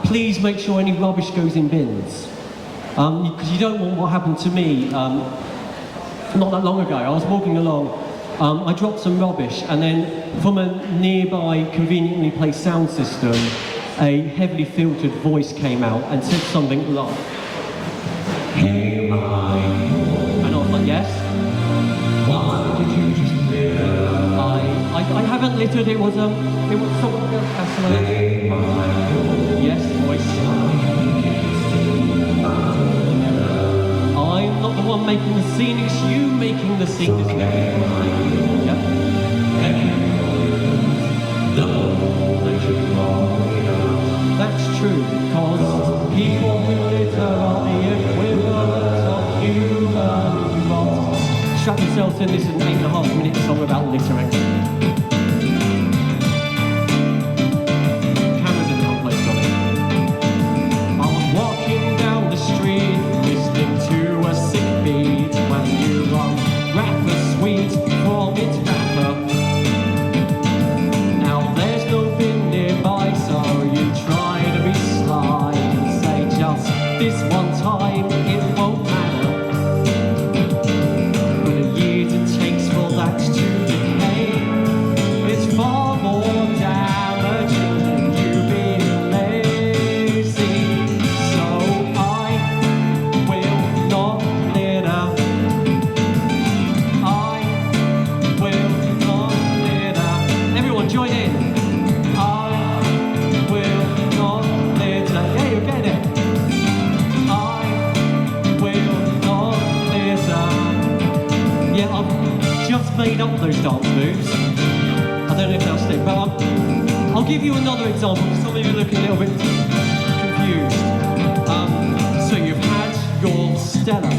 Please make sure any rubbish goes in bins. Because you don't want what happened to me not that long ago. I was walking along, I dropped some rubbish, and then from a nearby conveniently placed sound system, a heavily filtered voice came out and said something like, "Hey, my..." And I was like, "Yes? Why did you just litter?" I haven't littered, it was someone else. Hey, my... Yes, voice. I'm not the one making the scene, it's you making the scene, isn't it? Yeah. That's true, because people who litter are the equivalent of human rot. Strap yourselves in, this is an 8.5-minute song about littering. Cameras in the wrong place, Johnny. I was walking down the street, listening to a sick beat, when you wrap a sweet from its wrapper. Now there's no bin nearby, so you try to be sly and say just this one time it won't matter. But the years it takes for that to decay, it's far more damaging than you being lazy. So I will not litter. I will not litter. Everyone join in. I will not litter. Yeah, you're getting it. I will not litter. Yeah, I've just made up those dance moves. I don't know if they'll stick, but I'll give you another example because some of you are looking a little bit confused. So you've had your Stella.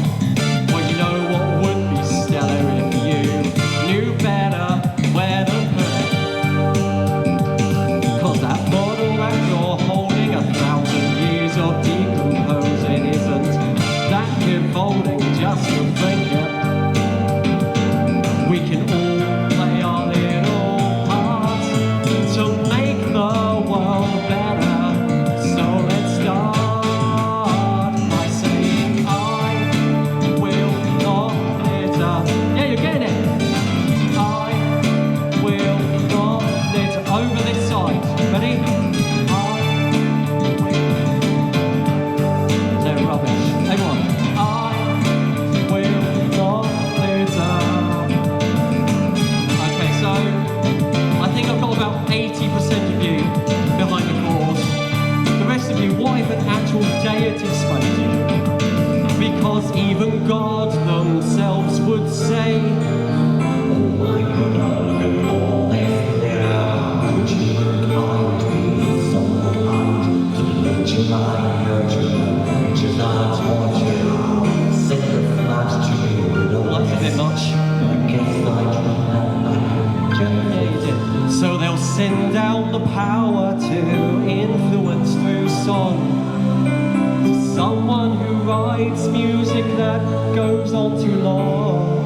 Well, you know what would be stellar if you knew better where to put it. Cause that bottle that you're holding, 1,000 years of decomposing isn't that revolting just to think it. We can all play our little part to make the world better. So let's start by saying I will not litter. Yeah, you're getting it. I will not litter. Over this side. Ready? I will. They're rubbish. Everyone. I will not litter. Okay, so I think I've got about 80% of you behind the cause. The rest of you, what if an actual deity spoke to you? Because even God themselves would say, "Oh my God, look at all this litter. Would you like to be so kind to the nature I nurture, creatures I torture, send the flags to me with a That's a bit much. I guess I Yeah, you did. So they'll send down the power to influence through song someone who writes music that goes on too long.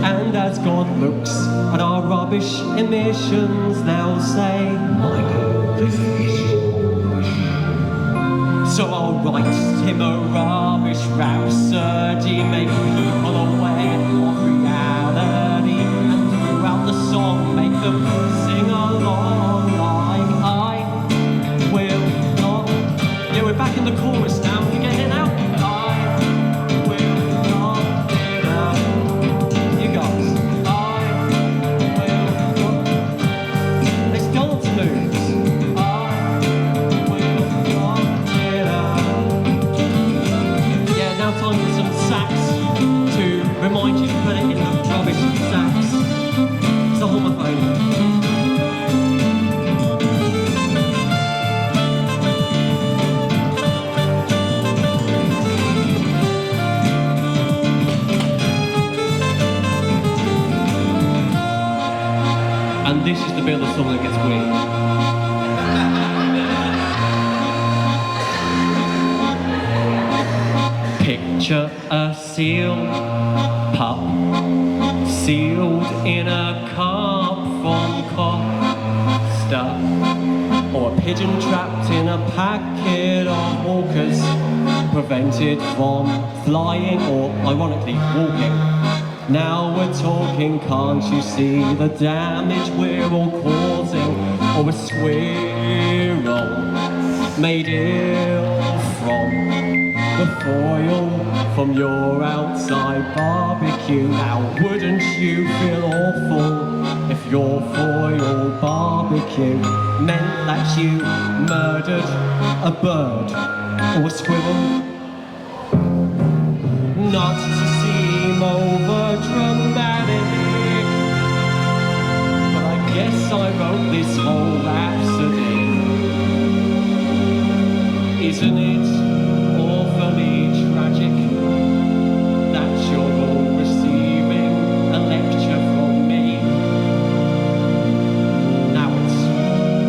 And as God looks at our rubbish emissions, they'll say, Michael, this is your mission. so I'll write him a rubbish rhapsody, make people aware of reality, and throughout the song make them sing along like I will not. Yeah, we're back in the chorus now. You getting it now? I will not litter. You guys. I will not. It's dance moves. I will not litter. Yeah, now time for some sax to remind you to put it in the rubbish sax. It's a homophone. And this is the bit of the song that gets weird. Picture a seal pup sealed in a cup from Costa, or a pigeon trapped in a packet of walkers, prevented from flying or, ironically, walking. Now we're talking, can't you see the damage we're all causing? Or a squirrel made ill from the foil from your outside barbecue. Now wouldn't you feel awful if your foil barbecue meant that you murdered a bird or a squirrel? Not to seem over dramatic, but I guess I wrote this whole rhapsody. Isn't it awfully tragic that you're all receiving a lecture from me? Now it's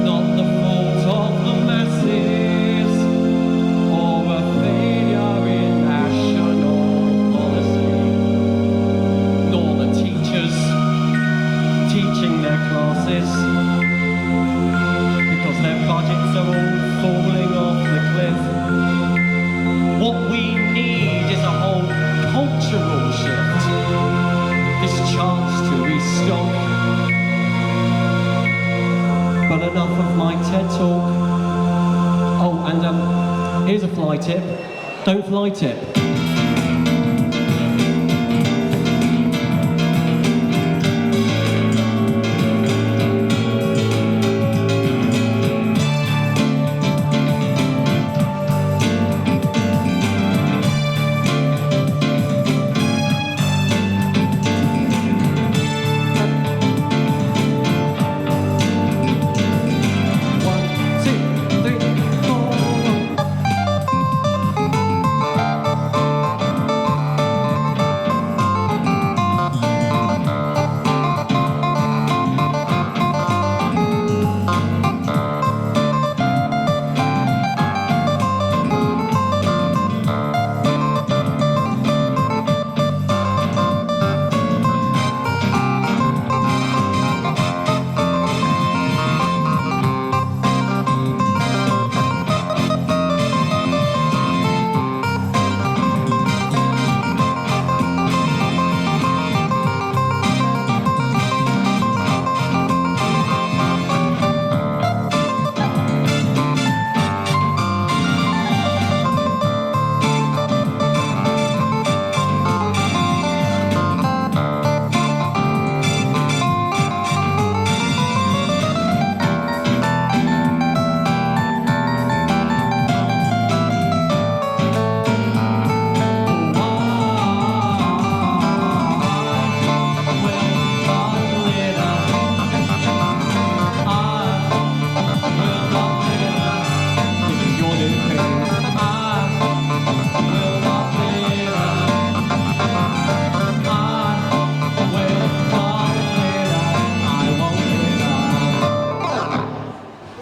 not the fault of the masses or a failure in national policy, nor the teachers teaching their classes, because their budgets are all falling off the cliff. What we need is a whole cultural shift, this chance to restock. But enough of my TED talk. Oh, and here's a fly tip. Don't fly tip.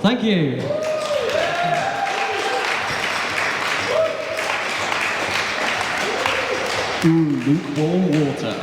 Thank you. Lukewarm water.